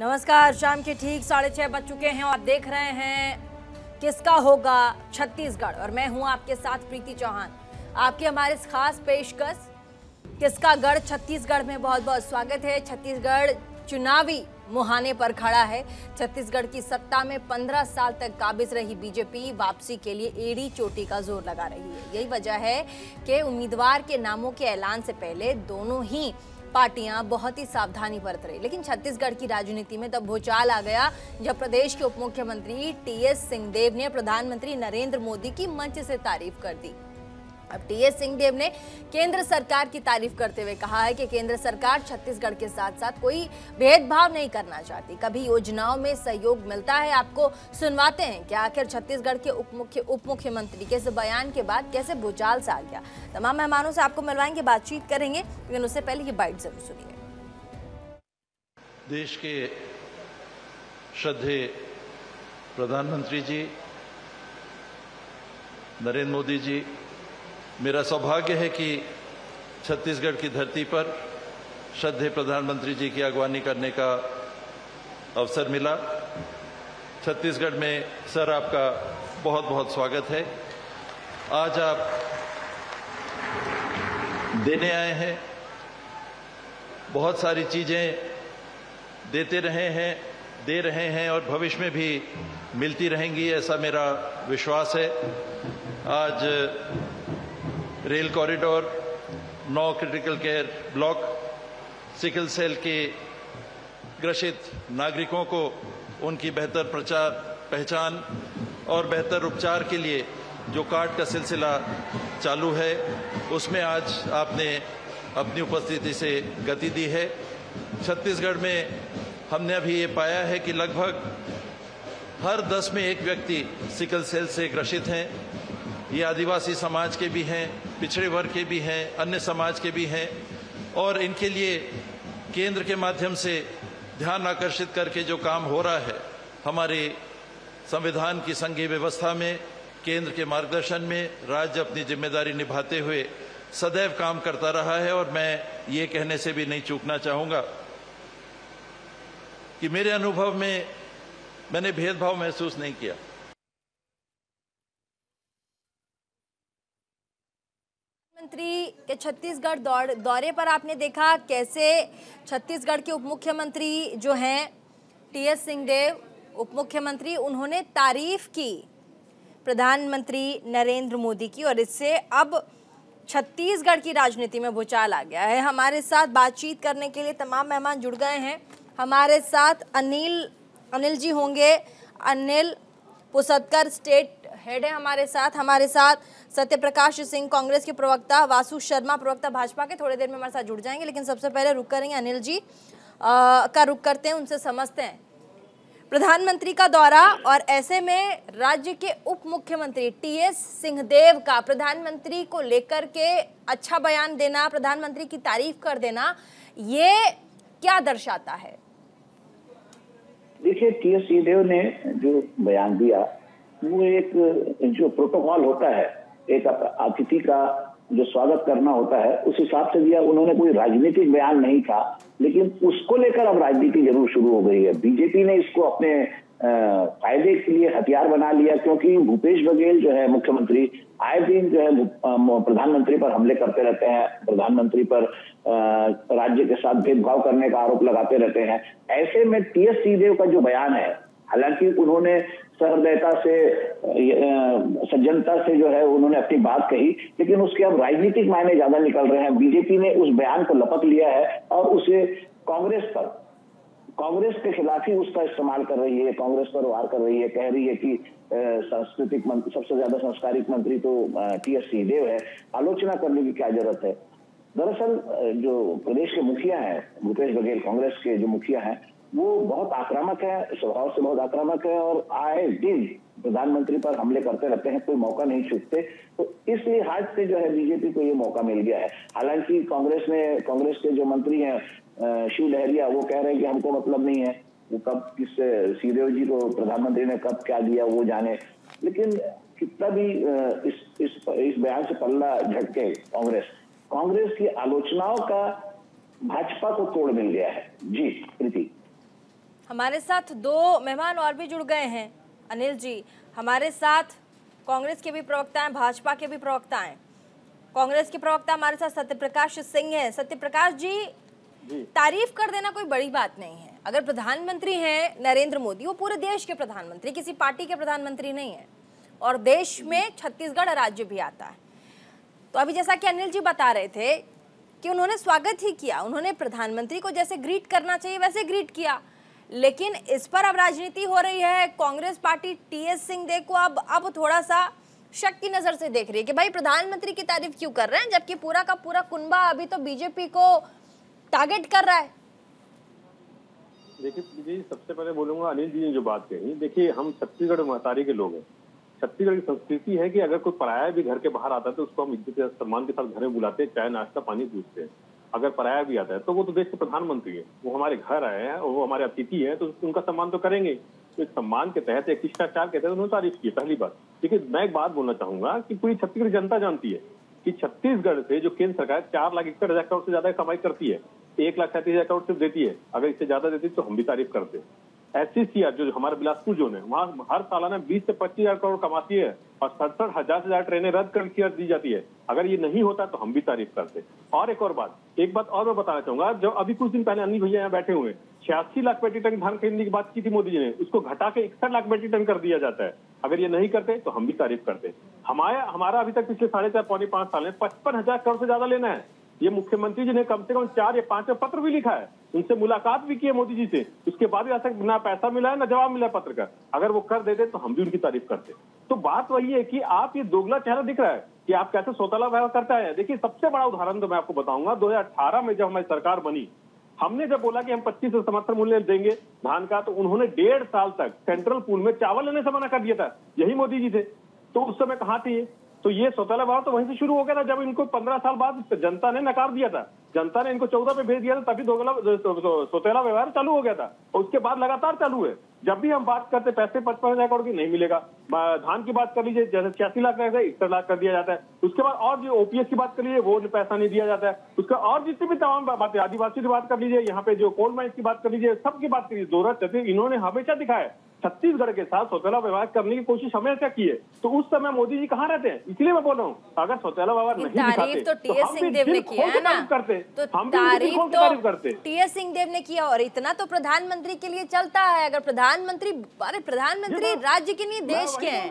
नमस्कार। शाम के ठीक 6:30 बज चुके हैं और देख रहे हैं किसका होगा छत्तीसगढ़ और मैं हूं आपके साथ प्रीति चौहान। आपकी हमारे इस खास पेशकश किसका गढ़ छत्तीसगढ़ में बहुत बहुत स्वागत है। छत्तीसगढ़ चुनावी मुहाने पर खड़ा है। छत्तीसगढ़ की सत्ता में 15 साल तक काबिज रही बीजेपी वापसी के लिए एड़ी चोटी का जोर लगा रही है। यही वजह है कि उम्मीदवार के नामों के ऐलान से पहले दोनों ही पार्टियां बहुत ही सावधानी बरत रही। लेकिन छत्तीसगढ़ की राजनीति में तब भूचाल आ गया जब प्रदेश के उप मुख्यमंत्री टीएस सिंहदेव ने प्रधानमंत्री नरेंद्र मोदी की मंच से तारीफ कर दी। अब टीएस सिंहदेव ने केंद्र सरकार की तारीफ करते हुए कहा है कि केंद्र सरकार छत्तीसगढ़ के साथ साथ कोई भेदभाव नहीं करना चाहती, कभी योजनाओं में सहयोग मिलता है। आपको सुनवाते हैं कि आखिर छत्तीसगढ़ के उप मुख्यमंत्री के इस बयान के बाद कैसे भूचाल सा आ गया। तमाम मेहमानों से आपको मिलवाएंगे, बातचीत करेंगे, लेकिन उससे पहले ये बाइट जरूर सुनिए। देश के श्रद्धेय प्रधानमंत्री जी नरेंद्र मोदी जी, मेरा सौभाग्य है कि छत्तीसगढ़ की धरती पर श्रद्धेय प्रधानमंत्री जी की अगवानी करने का अवसर मिला। छत्तीसगढ़ में सर आपका बहुत बहुत स्वागत है। आज आप देने आए हैं, बहुत सारी चीजें देते रहे हैं, दे रहे हैं और भविष्य में भी मिलती रहेंगी, ऐसा मेरा विश्वास है। आज rail corridor, 9 critical care block, sickle cell के ग्रसित नागरिकों को उनकी बेहतर पहचान और बेहतर उपचार के लिए जो कार्ड का सिलसिला चालू है, उसमें आज आपने अपनी उपस्थिति से गति दी है। छत्तीसगढ़ में हमने अभी ये पाया है कि लगभग हर 10 में एक व्यक्ति सिकल सेल से ग्रसित हैं। ये आदिवासी समाज के भी हैं, पिछड़े वर्ग के भी हैं, अन्य समाज के भी हैं और इनके लिए केंद्र के माध्यम से ध्यान आकर्षित करके जो काम हो रहा है, हमारे संविधान की संघीय व्यवस्था में, केंद्र के मार्गदर्शन में राज्य अपनी जिम्मेदारी निभाते हुए सदैव काम करता रहा है। और मैं ये कहने से भी नहीं चूकना चाहूंगा कि मेरे अनुभव में मैंने भेदभाव महसूस नहीं किया। मंत्री के छत्तीसगढ़ दौरे पर आपने देखा कैसे छत्तीसगढ़ के उप मुख्यमंत्री जो हैं टीएस सिंहदेव उप मुख्यमंत्री, उन्होंने तारीफ की प्रधानमंत्री नरेंद्र मोदी की और इससे अब छत्तीसगढ़ की राजनीति में भूचाल आ गया है। हमारे साथ बातचीत करने के लिए तमाम मेहमान जुड़ गए हैं। हमारे साथ अनिल जी होंगे, अनिल पुसतकर स्टेट हेड है हमारे साथ सत्य प्रकाश सिंह कांग्रेस के प्रवक्ता, वासु शर्मा प्रवक्ता भाजपा के थोड़ी देर में हमारे साथ जुड़ जाएंगे। लेकिन सबसे पहले रुक करेंगे अनिल जी का रुक करते हैं, उनसे समझते हैं प्रधानमंत्री का दौरा और ऐसे में राज्य के उप मुख्यमंत्री टीएस सिंहदेव का प्रधानमंत्री को लेकर के अच्छा बयान देना, प्रधानमंत्री की तारीफ कर देना, ये क्या दर्शाता है? देखिए, टीएस सिंहदेव ने जो बयान दिया वो एक जो प्रोटोकॉल होता है, एक अतिथि का जो स्वागत करना होता है, उस हिसाब से दिया। उन्होंने कोई राजनीतिक बयान नहीं था, लेकिन उसको लेकर अब राजनीति जरूर शुरू हो गई है। बीजेपी ने इसको अपने फायदे के लिए हथियार बना लिया, क्योंकि भूपेश बघेल जो है मुख्यमंत्री, आए दिन जो है प्रधानमंत्री पर हमले करते रहते हैं, प्रधानमंत्री पर राज्य के साथ भेदभाव करने का आरोप लगाते रहते हैं। ऐसे में टीएस सिंहदेव का जो बयान है, हालांकि उन्होंने सहृदयता से, सज्जनता से जो है उन्होंने अपनी बात कही, लेकिन उसके अब राजनीतिक मायने ज्यादा निकल रहे हैं। बीजेपी ने उस बयान को लपक लिया है और उसे कांग्रेस के खिलाफ ही उसका इस्तेमाल कर रही है, कांग्रेस पर वार कर रही है, कह रही है कि सांस्कृतिक मंत्री, सबसे ज्यादा संस्कारिक मंत्री तो टीएस सिंहदेव है, आलोचना करने की क्या जरूरत है। दरअसल जो प्रदेश के मुखिया हैं, भूपेश बघेल कांग्रेस के जो मुखिया हैं, वो बहुत आक्रामक है, स्वभाव से बहुत आक्रामक है और आए दिन प्रधानमंत्री पर हमले करते रहते हैं, कोई मौका नहीं चूकते। तो इस लिहाज से जो है बीजेपी को ये मौका मिल गया है। हालांकि कांग्रेस के जो मंत्री हैं शिव लहरिया, वो कह रहे हैं कि हमको मतलब नहीं है, वो कब किस सिंहदेव जी को प्रधानमंत्री ने कब क्या दिया वो जाने। लेकिन कितना भी इस बयान से पल्ला झटके कांग्रेस की आलोचनाओं का भाजपा को तोड़ मिल गया है। जी प्रीति। हमारे साथ दो मेहमान और भी जुड़ गए हैं। अनिल जी, हमारे साथ कांग्रेस के भी प्रवक्ता हैं, भाजपा के भी प्रवक्ता हैं। कांग्रेस के प्रवक्ता हमारे साथ सत्यप्रकाश सिंह हैं। सत्यप्रकाश जी, तारीफ कर देना कोई बड़ी बात नहीं है। अगर प्रधानमंत्री हैं नरेंद्र मोदी, वो पूरे देश के प्रधानमंत्री, किसी पार्टी के प्रधानमंत्री नहीं है, और देश में छत्तीसगढ़ राज्य भी आता है। तो अभी जैसा कि अनिल जी बता रहे थे कि उन्होंने स्वागत ही किया, उन्होंने प्रधानमंत्री को जैसे ग्रीट करना चाहिए वैसे ग्रीट किया, लेकिन इस पर अब राजनीति हो रही है। कांग्रेस पार्टी टीएस सिंहदेव को अब थोड़ा सा शक की नजर से देख रही है कि भाई प्रधानमंत्री की तारीफ क्यों कर रहे हैं, जबकि पूरा का पूरा कुनबा अभी तो बीजेपी को टारगेट कर रहा है। देखिए जी, सबसे पहले बोलूंगा अनिल जी ने जो बात कही, देखिए हम छत्तीसगढ़ महतारी के लोग हैं। छत्तीसगढ़ की संस्कृति है कि अगर कोई पराया भी घर के बाहर आता है तो उसको हम इज्जत सम्मान के साथ घर में बुलाते हैं, चाय नाश्ता पानी पूछते हैं। अगर पराया भी आता है तो वो तो देश के प्रधानमंत्री है, वो हमारे घर आए हैं और वो हमारे अतिथि हैं, तो उनका सम्मान तो करेंगे। तो एक सम्मान के तहत, एक शिष्टाचार के तहत उन्होंने तारीफ की, पहली बात। देखिए मैं एक बात बोलना चाहूंगा कि पूरी छत्तीसगढ़ जनता जानती है कि छत्तीसगढ़ से जो केंद्र सरकार 4,61,000 करोड़ से ज्यादा कमाई करती है, 1,37,000 करोड़ सिर्फ देती है। अगर इससे ज्यादा देती तो हम भी तारीफ करते। SCCR जो हमारा बिलासपुर जोन है, वहाँ हर सालाना 20 से 25,000 करोड़ कमाती है और 67,000 से ज्यादा ट्रेनें रद्द कर दी जाती है। अगर ये नहीं होता तो हम भी तारीफ करते। और एक बात और मैं बताना चाहूंगा, जो अभी कुछ दिन पहले अनिल भैया यहाँ बैठे हुए, 86 लाख मेट्रिक टन धान खरीदने की बात की थी मोदी जी ने, उसको घटा के 61 लाख मेट्रिक टन कर दिया जाता है। अगर ये नहीं करते तो हम भी तारीफ करते। हमारा अभी तक पिछले 4.5 पौने 5 साल में 55,000 करोड़ से ज्यादा लेना है। ये मुख्यमंत्री जी ने कम से कम 4 या 5 पत्र भी लिखा है, उनसे मुलाकात भी की है मोदी जी से, उसके बाद भी आज तक ना पैसा मिला है ना जवाब मिला है पत्र का। अगर वो कर देते तो हम भी उनकी तारीफ करते। तो बात वही है कि आप ये दोगला चेहरा दिख रहा है कि आप कैसे सौतेला व्यवहार करता है। देखिए सबसे बड़ा उदाहरण तो मैं आपको बताऊंगा, 2018 में जब हमारी सरकार बनी, हमने जब बोला कि हम 25 समर्थन मूल्य देंगे धान का, तो उन्होंने 1.5 साल तक सेंट्रल पूल में चावल लेने से मना कर दिया था, यही मोदी जी थे। तो उस समय कहाँ थे ये? तो ये सौतेला व्यवहार तो वहीं से शुरू हो गया था, जब इनको 15 साल बाद जनता ने नकार दिया था, जनता ने इनको 14 पे भेज दिया था, तभी सौतेला व्यवहार चालू हो गया था। और उसके बाद लगातार चालू है। जब भी हम बात करते पैसे 55,000 करोड़ की नहीं मिलेगा, धान की बात कर लीजिए, जैसे 86 लाख रहता है 61 लाख कर दिया जाता है। उसके बाद और जो OPS की बात कर लीजिए, वो पैसा नहीं दिया जाता है। उसका और जितनी भी तमाम बातें, आदिवासी की बात कर लीजिए, यहाँ पे जो कोल माइंस की बात कर लीजिए, सबकी बात करिए, दोहरा इन्होंने हमेशा दिखाया छत्तीसगढ़ के साथ सौतेला व्यवहार करने की कोशिश हमेशा की है। तो उस समय मोदी जी कहाँ रहते हैं? इसलिए मैं बोल रहा हूँ, अगर सौतेला व्यवहार नहीं दिखाते तो टीएस सिंहदेव ने किया है ना, तो तारीफ करते टीएस सिंहदेव ने किया। और इतना तो प्रधानमंत्री के लिए चलता है। अगर प्रधानमंत्री राज्य के नहीं देश के हैं,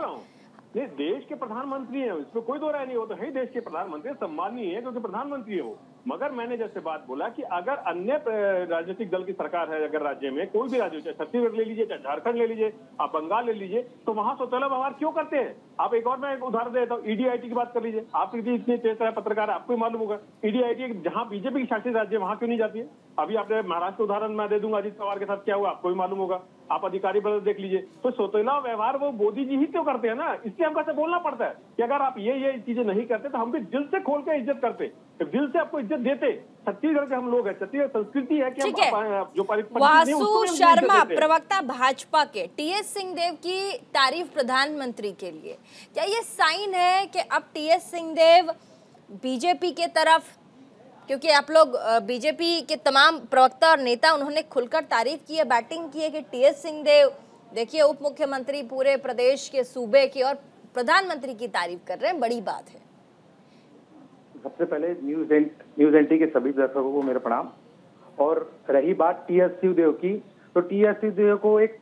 नहीं देश के प्रधानमंत्री हैं, इसमें कोई दो राय नहीं। हो तो है देश के प्रधानमंत्री, सम्मानीय है क्योंकि प्रधानमंत्री है वो। मगर मैंने जैसे बात बोला कि अगर अन्य राजनीतिक दल की सरकार है, अगर राज्य में कोई भी राज्य, चाहे छत्तीसगढ़ ले लीजिए, चाहे झारखंड ले लीजिए, आप बंगाल ले लीजिए, तो वहां सौतेला व्यवहार क्यों करते हैं? आप एक और मैं एक उदाहरण देता हूँ, EDIT की बात कर लीजिए। आप इतने तेज तरह पत्रकार, आपको मालूम होगा EDIT जहां बीजेपी की शासित राज्य वहां क्यों नहीं जाती है? अभी आपने महाराष्ट्र का उदाहरण मैं दे दूंगा, अजित पवार के साथ क्या हुआ आपको भी मालूम होगा। आप अधिकारी बदल देख लीजिए। तो सौतेला व्यवहार वो मोदी जी ही क्यों करते हैं ना, इसलिए हमको ऐसा बोलना पड़ता है कि अगर आप ये चीजें नहीं करते तो हम भी दिल से खोल के इज्जत करते, दिल से आपको इज्जत देते। छत्तीसगढ़ के हम लोग हैं, छत्तीसगढ़ संस्कृति है कि हम जो वासु शर्मा, प्रवक्ता भाजपा के, टीएस सिंहदेव की तारीफ प्रधानमंत्री के लिए, क्या ये साइन है कि अब टीएस सिंहदेव बीजेपी के तरफ, क्योंकि आप लोग बीजेपी के तमाम प्रवक्ता और नेता उन्होंने खुलकर तारीफ की है, बैटिंग की है कि टीएस सिंहदेव देखिए उप मुख्यमंत्री पूरे प्रदेश के सूबे की और प्रधानमंत्री की तारीफ कर रहे हैं, बड़ी बात है। सबसे पहले न्यूज एंटी के सभी दर्शकों को मेरा प्रणाम। और रही बात टीएस सिंहदेव की, तो टीएस सिंहदेव को एक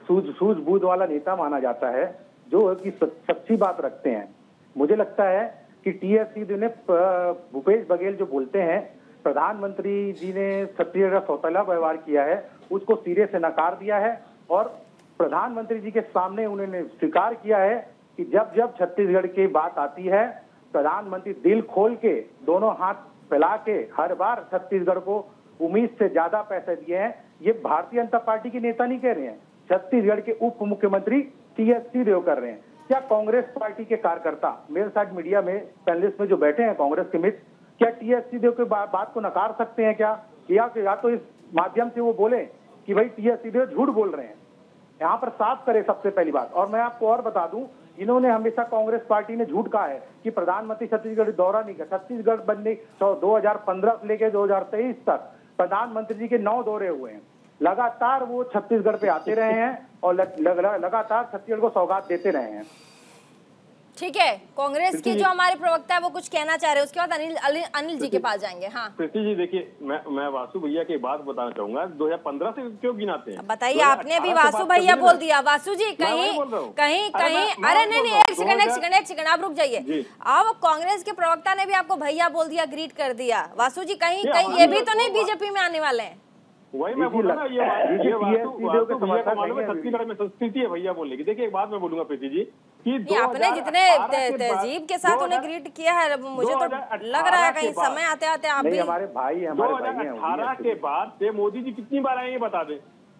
सूझबूझ वाला नेता माना जाता है, जो कि सच्ची बात रखते हैं। मुझे लगता है कि टीएस सिंहदेव ने, भूपेश बघेल जो बोलते हैं प्रधानमंत्री जी ने छत्तीसगढ़ का सौतेला व्यवहार किया है, उसको सिरे से नकार दिया है। और प्रधानमंत्री जी के सामने उन्होंने स्वीकार किया है कि जब जब छत्तीसगढ़ की बात आती है, प्रधानमंत्री दिल खोल के दोनों हाथ फैला के हर बार छत्तीसगढ़ को उम्मीद से ज्यादा पैसे दिए हैं। ये भारतीय जनता पार्टी के नेता नहीं कह रहे हैं, छत्तीसगढ़ के उप मुख्यमंत्री टीएस सिंहदेव कर रहे हैं। क्या कांग्रेस पार्टी के कार्यकर्ता मेरे साथ मीडिया में पैनलिस्ट में जो बैठे हैं कांग्रेस के मित्र, क्या टीएस सिंहदेव की बात को नकार सकते हैं क्या? या तो इस माध्यम से वो बोले कि भाई टीएस सिंहदेव झूठ बोल रहे हैं, यहाँ पर साफ करे सबसे पहली बात। और मैं आपको और बता दूं, इन्होंने हमेशा कांग्रेस पार्टी ने झूठ कहा है कि प्रधानमंत्री छत्तीसगढ़ दौरा नहीं किया। छत्तीसगढ़ बनने 2015 से लेकर 2023 तक प्रधानमंत्री जी के 9 दौरे हुए हैं। लगातार वो छत्तीसगढ़ पे आते रहे हैं और लगातार छत्तीसगढ़ को सौगात देते रहे हैं। ठीक है, कांग्रेस की जो हमारे प्रवक्ता है वो कुछ कहना चाह रहे हैं, उसके बाद अनिल जी के पास जाएंगे। हाँ प्रीति जी, देखिए मैं वासु भैया की बात बताना चाहूंगा, 2015 से क्यों गिनाते हैं? बताइए, आपने भी वासु भैया बोल दिया। वासु जी कहीं अरे नहीं, एक सेकंड आप रुक जाइए। अब कांग्रेस के प्रवक्ता ने भी आपको भैया बोल दिया, ग्रीट कर दिया। वासु जी कहीं ये भी तो नहीं बीजेपी में आने वाले हैं? वही मैं बोल रहा हूँ, ये वासु भैया का मालूम है छत्तीसगढ़ में संस्कृति है भैया बोलने की। देखिए एक बात मैं बोलूंगा प्रीति जी कि आपने जितने तहजीब के साथ उन्हें ग्रीट किया है, मुझे तो लग रहा है कहीं समय आते आते आप भी हमारे भाई 2018 के बाद से मोदी जी कितनी बार आए ये बता दें।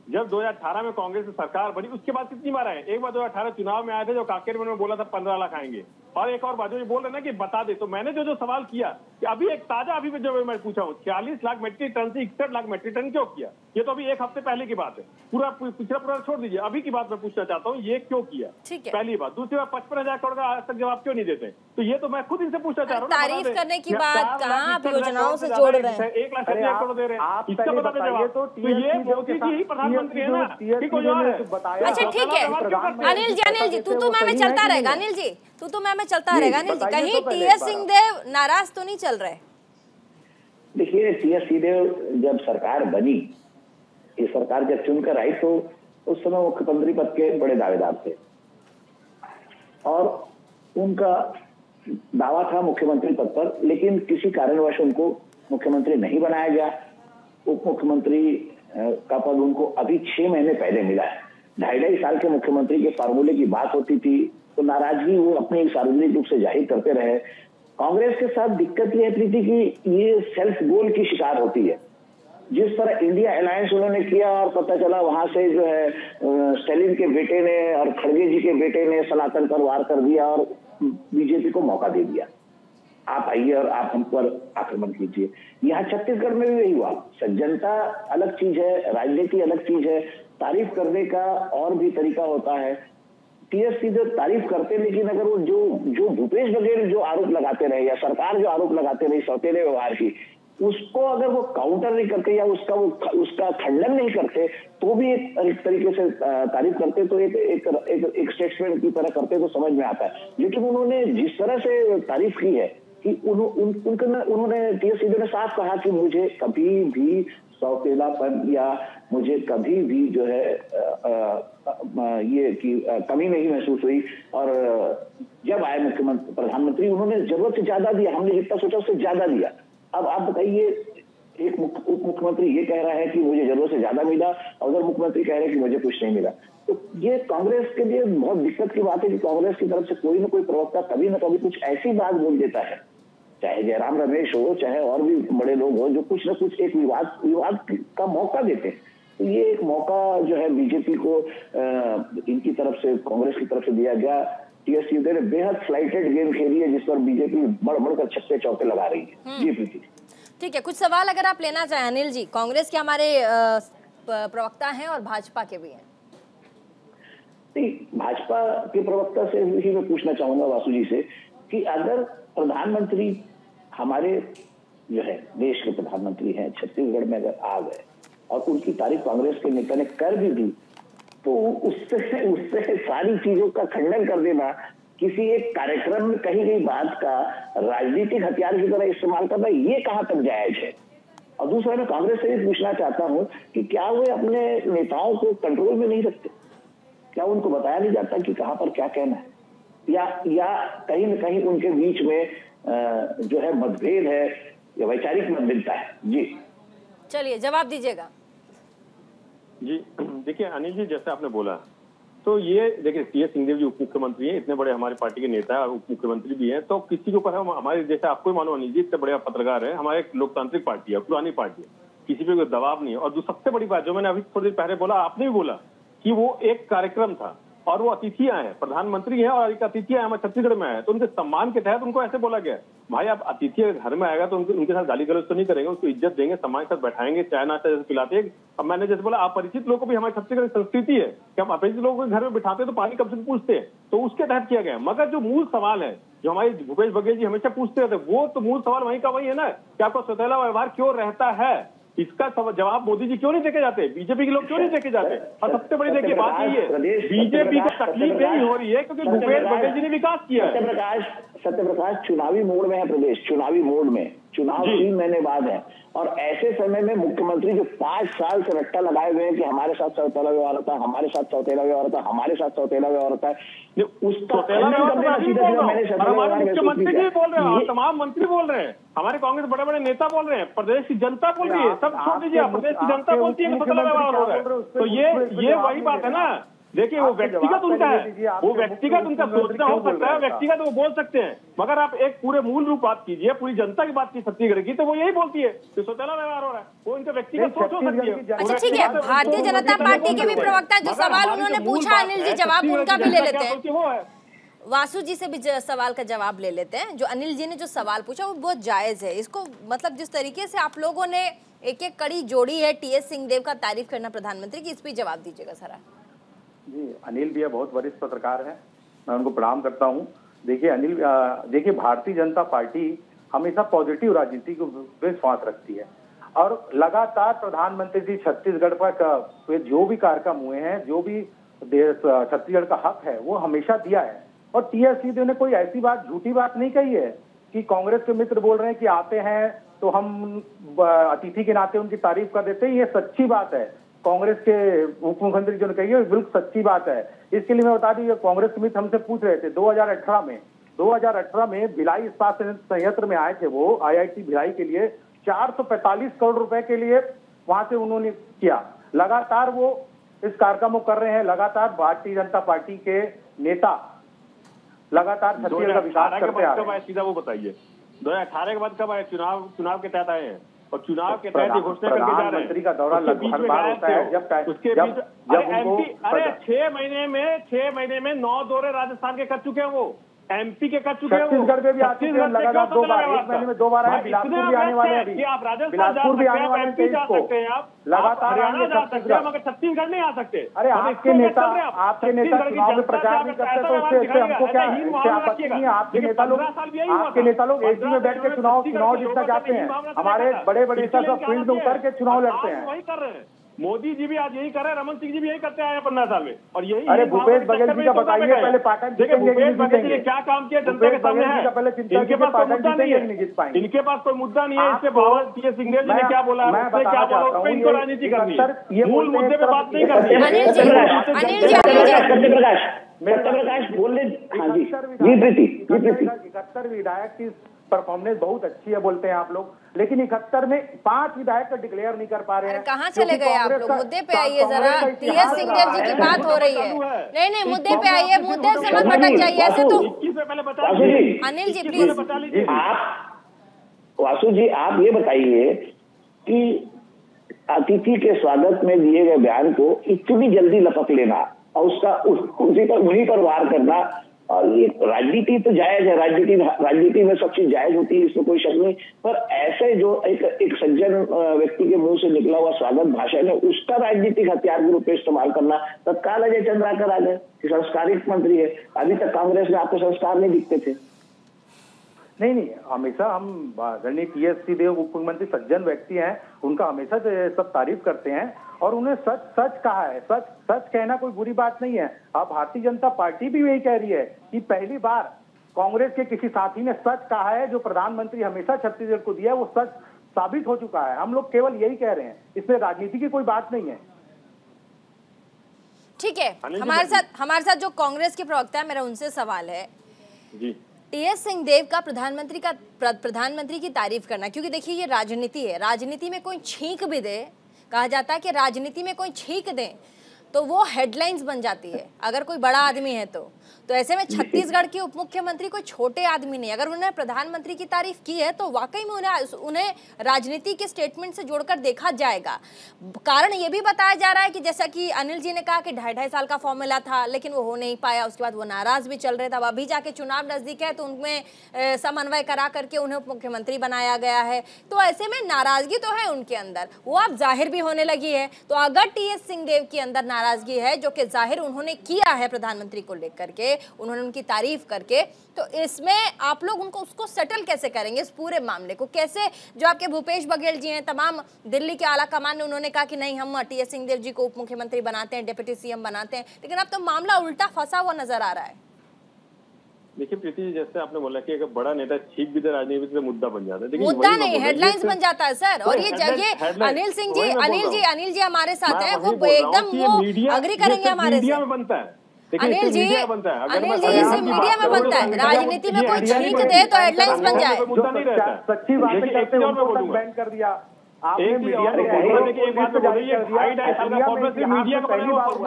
जब 2018 में कांग्रेस की सरकार बनी उसके बाद कितनी बार आए? एक बार 2018 चुनाव में आए थे, जो काकेर में बोला था 15 लाख आएंगे। और एक और बात जो बोल रहे ना कि बता दे, तो मैंने जो सवाल किया कि अभी एक ताजा अभी जो मैं पूछा हूँ 46 लाख मेट्रिक टन से 61 लाख मेट्रिक टन क्यों किया? ये तो अभी एक हफ्ते पहले की बात है, पिछला छोड़ दीजिए, अभी की बात मैं पूछना चाहता हूँ, ये क्यों किया? पहली बात। दूसरी बात, 55,000 करोड़ का आज तक जवाब क्यों नहीं देते? तो ये तो मैं खुद इनसे पूछना चाह रहा हूँ। तारीफ करने की बात कहाँ आप योजनाओं से जोड़ रहे हैं? 1,60,000 करोड़ दे रहे हैं, इसका बता दे जवाब। तो ये मोदी जी ही प्रधानमंत्री है ना, ठीक हो जाए। अच्छा ठीक है अनिल जी तू मैं चलता रहेगा। अनिल जी तू मैं चलता रहेगा। अनिल जी कहीं टीएस सिंहदेव नाराज तो नहीं चल रहे? देखिए टीएस सिंहदेव जब सरकार बनी, ये सरकार जब चुनकर आई तो उस समय मुख्यमंत्री पद के बड़े दावेदार थे और उनका दावा था मुख्यमंत्री पद पर, लेकिन किसी कारणवश उनको मुख्यमंत्री नहीं बनाया गया। उप मुख्यमंत्री का पद उनको अभी 6 महीने पहले मिला है। 2.5 साल के मुख्यमंत्री के फार्मूले की बात होती थी तो नाराजगी वो अपने सार्वजनिक रूप से जाहिर करते रहे। कांग्रेस के साथ दिक्कत ये है प्रीति की ये सेल्फ गोल की शिकार होती है। जिस तरह इंडिया अलायंस उन्होंने किया और पता चला वहां से जो है स्टालिन के बेटे ने और खड़गे जी के बेटे ने सनातन पर वार कर दिया और बीजेपी को मौका दे दिया, आप आइए और आप हम पर आक्रमण कीजिए। यहाँ छत्तीसगढ़ में भी यही हुआ। जनता अलग चीज है, राजनीति अलग चीज है, तारीफ करने का और भी तरीका होता है। टीएस सीधे तारीफ करते, लेकिन अगर वो जो भूपेश बघेल जो आरोप लगाते रहे या सरकार जो आरोप लगाते रही सौतेले व्यवहार की, उसको अगर वो काउंटर नहीं करते या उसका खंडन नहीं करते तो भी एक तरीके से तारीफ करते तो एक स्टेटमेंट की तरह करते तो समझ में आता है। लेकिन उन्होंने जिस तरह से तारीफ की है कि उन्होंने टीएस सीधे ने साफ कहा कि मुझे कभी भी सौतेलापन या मुझे कभी भी जो है ये कि कमी नहीं महसूस हुई। और जब आए प्रधानमंत्री उन्होंने जरूरत से ज्यादा दिया, हमने जितना सोचा उससे ज्यादा दिया। अब आप बताइए, एक उप मुख्यमंत्री ये कह रहा है कि मुझे जरूरत से ज्यादा मिला, अगर मुख्यमंत्री कह रहे हैं कि मुझे कुछ नहीं मिला, तो ये कांग्रेस के लिए बहुत दिक्कत की बात है कि कांग्रेस की तरफ से कोई ना कोई प्रवक्ता कभी ना कभी कुछ ऐसी बात बोल देता है, चाहे जयराम रमेश हो चाहे और भी बड़े लोग हो, जो कुछ ना कुछ एक विवाद का मौका देते हैं। तो ये एक मौका जो है बीजेपी को इनकी तरफ से, कांग्रेस की तरफ से दिया गया। टीएस सिंहदेव ने बेहद फ्लाइटेड गेम खेली है जिस पर बीजेपी बढ़कर छक्के चौके लगा रही है। जी प्रीति। ठीक है, कुछ सवाल अगर आप लेना चाहें अनिल जी, कांग्रेस के हमारे प्रवक्ता हैं और भाजपा के भी हैं। नहीं, भाजपा के प्रवक्ता से ही मैं पूछना चाहूंगा वासु जी से कि अगर प्रधानमंत्री हमारे जो है देश के प्रधानमंत्री हैं, छत्तीसगढ़ में अगर आ गए और उनकी तारीफ कांग्रेस के नेता ने कर भी दी, तो उससे सारी चीजों का खंडन कर देना, किसी एक कार्यक्रम में कही गई बात का राजनीतिक हथियार की तरह इस्तेमाल करना, ये कहां तक जायज है? और दूसरा मैं कांग्रेस से भी पूछना चाहता हूं कि क्या वे अपने नेताओं को कंट्रोल में नहीं रखते? क्या उनको बताया नहीं जाता कि कहां पर क्या कहना है? या कहीं न कहीं उनके बीच में जो है मतभेद है या वैचारिक मतभेदता है? जी चलिए जवाब दीजिएगा। जी देखिए अनिल जी, जैसे आपने बोला तो ये देखिए टीएस सिंहदेव जी उप मुख्यमंत्री हैं, इतने बड़े हमारी पार्टी के नेता और उप मुख्यमंत्री भी हैं, तो किसी के ऊपर हम हमारे जैसे आपको ही मानो अनिल जी, इतने बड़े पत्रकार हैं, हमारे एक लोकतांत्रिक पार्टी है, पुरानी पार्टी है, किसी पे कोई दबाव नहीं है। और जो सबसे बड़ी बात जो मैंने अभी थोड़ी देर पहले बोला, आपने भी बोला कि वो एक कार्यक्रम था और वो अतिथि आए हैं, प्रधानमंत्री हैं और एक अतिथि आए हमारे छत्तीसगढ़ में आए, तो उनके सम्मान के तहत उनको ऐसे बोला गया, भाई आप अतिथि घर में आएगा तो उनके साथ गाली गलौज तो नहीं करेंगे, उसको इज्जत देंगे, सम्मान के साथ बैठाएंगे, चाय नाश्ता जैसे पिलाते हैं। अब मैंने जैसे बोला अपरिचित लोगों को भी हमारे छत्तीसगढ़ की संस्कृति है कि हम अपरिचित लोगों को घर में बिठाते तो पानी कब से पूछते हैं, तो उसके तहत किया गया। मगर जो मूल सवाल है जो हमारे भूपेश बघेल जी हमेशा पूछते रहते, वो तो मूल सवाल वहीं का वही है ना कि आपका सौतेला व्यवहार क्यों रहता है? इसका जवाब मोदी जी क्यों नहीं देके जाते, बीजेपी के लोग क्यों नहीं देके जाते? और सबसे बड़ी देखिए बात यही है, बीजेपी को तकलीफ यही हो रही है क्योंकि भूपेश बघेल जी ने विकास किया है। सत्यप्रकाश चुनावी मोड में है प्रदेश, चुनावी मोड में, चुनाव 3 महीने बाद है, और ऐसे समय में मुख्यमंत्री जो 5 साल से रट्टा लगाए हुए हैं कि हमारे साथ सौतेला व्यवहार होता है, हमारे साथ सौतेला व्यवहार होता है, हमारे साथ सौतेला व्यवहार होता है, उसका मुख्यमंत्री जी बोल रहे हैं, तमाम मंत्री बोल रहे हैं, हमारे कांग्रेस बड़े बड़े नेता बोल रहे हैं, प्रदेश की जनता बोल रही है, सब छोड़ दीजिए, प्रदेश की जनता बोलती है कि सौतेला व्यवहार हो रहा है। तो ये वही बात है ना। देखिए वो व्यक्तिगत उनका है, वो व्यक्तिगत उनका सोचना हो सकता है, व्यक्तिगत वो बोल सकते हैं, मगर आप एक पूरे मूल रूप बात कीजिए, पूरी जनता की बात की छत्तीसगढ़ की, तो वो यही बोलती है कि सौतेला व्यवहार हो रहा है, वो इनका व्यक्तिगत सोच हो सकती है। अच्छा ठीक है, भारतीय जनता पार्टी के भी प्रवक्ता जो सवाल उन्होंने पूछा अनिल जी, जवाब उनका भी ले लेते हैं, वासु जी से भी सवाल का जवाब ले लेते हैं। जो अनिल जी ने जो सवाल पूछा वो बहुत जायज है, इसको मतलब जिस तरीके से आप लोगों ने एक एक कड़ी जोड़ी है टीएस सिंहदेव का तारीफ करना प्रधानमंत्री की, इस पर जवाब दीजिएगा सर। जी, अनिल भैया बहुत वरिष्ठ पत्रकार हैं, मैं उनको प्रणाम करता हूं। देखिए अनिल, देखिए भारतीय जनता पार्टी हमेशा पॉजिटिव राजनीति को विश्वास रखती है और लगातार प्रधानमंत्री जी छत्तीसगढ़ पर जो भी कार्यक्रम हुए हैं, जो भी छत्तीसगढ़ का हक है वो हमेशा दिया है। और टीएस सिंहदेव ने कोई ऐसी बात, झूठी बात नहीं कही है कि कांग्रेस के मित्र बोल रहे हैं कि आते हैं तो हम अतिथि के नाते उनकी तारीफ कर देते हैं, ये सच्ची बात है। कांग्रेस के उप मुख्यमंत्री जो ने कही है बिल्कुल सच्ची बात है। इसके लिए मैं बता दूं, कांग्रेस के मित्र हमसे पूछ रहे थे 2018 में भिलाई इस्पात संयंत्र में आए थे वो, आईआईटी भिलाई के लिए 445 करोड़ रुपए के लिए वहां से उन्होंने किया। लगातार वो इस कार्यक्रम को कर रहे हैं, लगातार भारतीय जनता पार्टी के नेता लगातार छत्तीसगढ़ का विकास करते आ रहे हैं। सीधा वो बताइए 2018 के बाद कब आए? चुनाव के तहत आए हैं और चुनाव के तहत घोषणा करके जा रहे हैं। प्रधानमंत्री का दौरा हर बार होता है जब अरे 6 महीने में 9 दौरे राजस्थान के कर चुके हैं, वो एमपी के कर चुके हैं, छत्तीसगढ़ पे भी आ चुके हैं लगातार 2 बार, 1 महीने में 2 बार आए। बिलासपुर भी आने वाले हैं, बिलासपुर भी आने वाले हैं, आप लगातार आएंगे छत्तीसगढ़, मगर छत्तीसगढ़ नहीं आ सकते। अरे आपके नेता चुनाव में प्रचार नहीं करते तो उससे हमको क्या आपत्ति नहीं है? आपके नेता लोग एसी में बैठ के चुनाव जीतना चाहते हैं, हमारे बड़े बड़े नेता सब फील्ड में उतर के चुनाव लड़ते हैं। वही कर रहे हैं, मोदी जी भी आज यही कर रहे हैं, रमन सिंह जी भी यही करते आए 15 साल में। और यही अरे भूपेश बघेल जी का बताइए पहले, पाटन देखिए भूपेश बघेल जी क्या काम किया जनता के सामने है, इनके पास कोई मुद्दा नहीं है, इनके पास कोई मुद्दा नहीं है। इससे बहुत टीएस सिंहदेव जी ने क्या बोला, उसने क्या बोला, उस पर इनको राजनीति करनी है, मूल मुद्दे पे बात नहीं करनी है। सत्यप्रकाश बोल रहे, 71 विधायक की परफॉर्मेंस बहुत अच्छी है बोलते हैं आप लोग, लेकिन 71 में 5 विधायक का डिक्लेयर नहीं कर पा रहे हैं। कहाँ चले गए आप लोग? मुद्दे पे आइए जरा, टीएस सिंहदेव जी की बात हो रही है। नहीं मुद्दे पे आइए, मुद्दे से मत भटक जाइए ऐसे तो। अनिल जी प्लीज। वासु जी आप ये बताइए कि अतिथि के स्वागत में दिए गए बयान को इतनी जल्दी लपक लेना और उसका उन्हीं पर वार करना, और ये राजनीति तो जायज है, राजनीति में सब चीज जायज होती है, इसमें कोई शक नहीं, पर ऐसे जो एक सज्जन व्यक्ति के मुंह से निकला हुआ स्वागत भाषण है उसका राजनीतिक हथियार के रूप में इस्तेमाल करना, तत्काल अजय चंद्राकर आ गए कि संस्कारित मंत्री है। अभी तक कांग्रेस में आपको संस्कार नहीं दिखते थे। नहीं, हमेशा हम आदरणीय टीएस सिंहदेव उप मुख्यमंत्री सज्जन व्यक्ति हैं, उनका हमेशा सब तारीफ करते हैं और उन्हें सच कहा है। सच कहना कोई बुरी बात नहीं है। अब भारतीय जनता पार्टी भी यही कह रही है कि पहली बार कांग्रेस के किसी साथी ने सच कहा है, जो प्रधानमंत्री हमेशा छत्तीसगढ़ को दिया है वो सच साबित हो चुका है। हम लोग केवल यही कह रहे हैं, इसमें राजनीति की कोई बात नहीं है। ठीक है, हमारे साथ जो कांग्रेस के प्रवक्ता है, मेरा उनसे सवाल है जी, टीएस सिंहदेव का प्रधानमंत्री की तारीफ करना, क्योंकि देखिए ये राजनीति है, राजनीति में कोई छींक भी दे, कहा जाता है कि राजनीति में कोई छींक दे तो वो हेडलाइंस बन जाती है, अगर कोई बड़ा आदमी है तो ऐसे में छत्तीसगढ़ के उप मुख्यमंत्री कोई छोटे आदमी नहीं। अगर उन्होंने प्रधानमंत्री की तारीफ की है तो वाकई में उन्हें राजनीति के स्टेटमेंट से जोड़कर देखा जाएगा। कारण ये भी बताया जा रहा है कि जैसा कि अनिल जी ने कहा कि 2.5 साल का फॉर्मूला था लेकिन वो हो नहीं पाया, उसके बाद वो नाराज भी चल रहे थे। अब अभी जाके चुनाव नजदीक है तो उनमें समन्वय करा करके उन्हें उप मुख्यमंत्री बनाया गया है, तो ऐसे में नाराजगी तो है उनके अंदर, वो अब जाहिर भी होने लगी है। तो अगर टीएस सिंहदेव के अंदर नाराजगी है जो कि जाहिर उन्होंने किया है प्रधानमंत्री को लेकर के, करके, उन्होंने उनकी तारीफ करके, तो इसमें आप लोग उनको उसको सेटल कैसे करेंगे इस पूरे मामले को? कैसे जो आपके भूपेश बघेल जी हैं, तमाम दिल्ली के आला कमान ने उन्होंने कहा कि नहीं हम टीएस सिंहदेव जी को उप मुख्यमंत्री बनाते हैं, डिप्टी सीएम बनाते हैं, लेकिन अब तो मामला उल्टा फंसा हुआ नजर आ रहा है। देखिए प्रीति जी, जैसे आपने बोला कि अगर बड़ा नेता छीप भी दे राजनीति से मुद्दा बन जाता है, मुद्दा नहीं, हेडलाइंस बन जाता है सर। और ये अनिल सिंह जी, अनिल जी हमारे साथ है, वो एकदम वो अग्री करेंगे हमारे से। बनता है अनिल जी, ये सिर्फ मीडिया में बनता है, राजनीति में कोई छींक दे तो हेडलाइंस बन जाए। मुद्दा नहीं रहता है। सच्ची बातें करते हैं उनको तक बैन कर दिया आपने मीडिया में।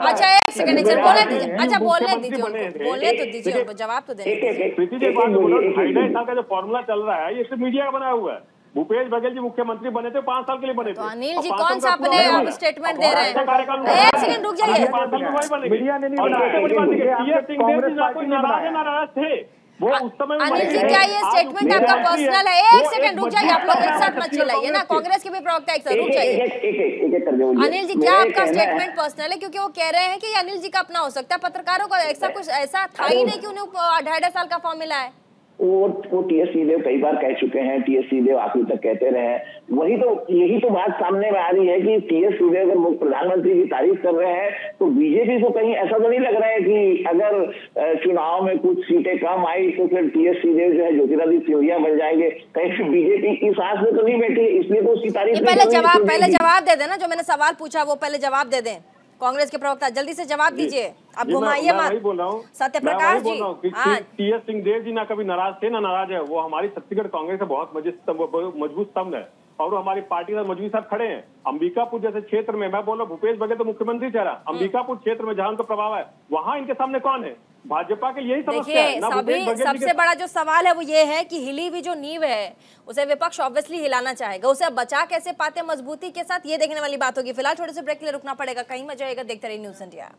अच्छा एक सेकंड सर, बोलने दीजिए, अच्छा बोलने दीजिए उनको, बोलने तो दीजिए उनको, जवाब तो देने दीजिए। प्रीति जी बात बोलो, 2.5 साल का जो फॉर्मूला चल रहा है ये सिर्फ मीडिया का बना हुआ है। भूपेश बघेल जी मुख्यमंत्री बने थे, 5 साल के लिए बने थे। तो अनिल जी कौन सा अपने आप स्टेटमेंट दे रहे हैं? एक सेकंड रुक जाइए। मीडिया ने नहीं नाराज थे वो उस समय। अनिल जी क्या ये स्टेटमेंट आपका पर्सनल है? एक सेकंड रुक जाइए, आप लोग एक साथ मत चिल्लाइए ना, कांग्रेस के भी प्रवक्ता एक साथ रुक जाइए। अनिल जी क्या आपका स्टेटमेंट पर्सनल है? क्योंकि वो कह रहे हैं कि अनिल जी का अपना हो सकता है, पत्रकारों का ऐसा कुछ ऐसा था ही नहीं कि उन्हें 2.5 साल का फॉर्म मिला है। वो टीएस सिंहदेव कई बार कह चुके हैं, टीएस सिंहदेव आखिर तक कहते रहे। यही तो बात सामने में आ रही है कि टीएस सिंहदेव अगर प्रधानमंत्री की तारीफ कर रहे हैं तो बीजेपी को कहीं ऐसा तो नहीं लग रहा है कि अगर चुनाव में कुछ सीटें कम आई तो फिर टीएस सिंहदेव जो है ज्योतिरादित्य सिंधिया बन जाएंगे, कहीं बीजेपी इस आस में तो नहीं बैठी, इसलिए तो उसकी तारीफ। पहले जवाब दे देना, जो मैंने सवाल पूछा वो पहले जवाब दे दें। कांग्रेस के प्रवक्ता जल्दी से जवाब दीजिए, आप घुमाइए मत। सत्य प्रकाश जी, टीएस सिंहदेव जी ना कभी नाराज थे ना नाराज है, वो हमारी छत्तीसगढ़ कांग्रेस का बहुत मजबूत स्तंभ है और वो हमारी पार्टी का मजबूत साथ खड़े हैं। अंबिकापुर जैसे क्षेत्र में, मैं बोल रहा हूँ भूपेश बघेल तो मुख्यमंत्री चेहरा, अंबिकापुर क्षेत्र में जहां उनका प्रभाव है वहां इनके सामने कौन है? भाजपा के यही समस्या है। देखिए सबसे बड़ा जो सवाल है वो ये है कि हिली हुई जो नींव है उसे विपक्ष ऑब्वियसली हिलाना चाहेगा, उसे बचा कैसे पाते मजबूती के साथ, ये देखने वाली बात होगी। फिलहाल थोड़े से ब्रेक के लिए रुकना पड़ेगा, कहीं मत जाइएगा, देखते रहिए न्यूज़ इंडिया।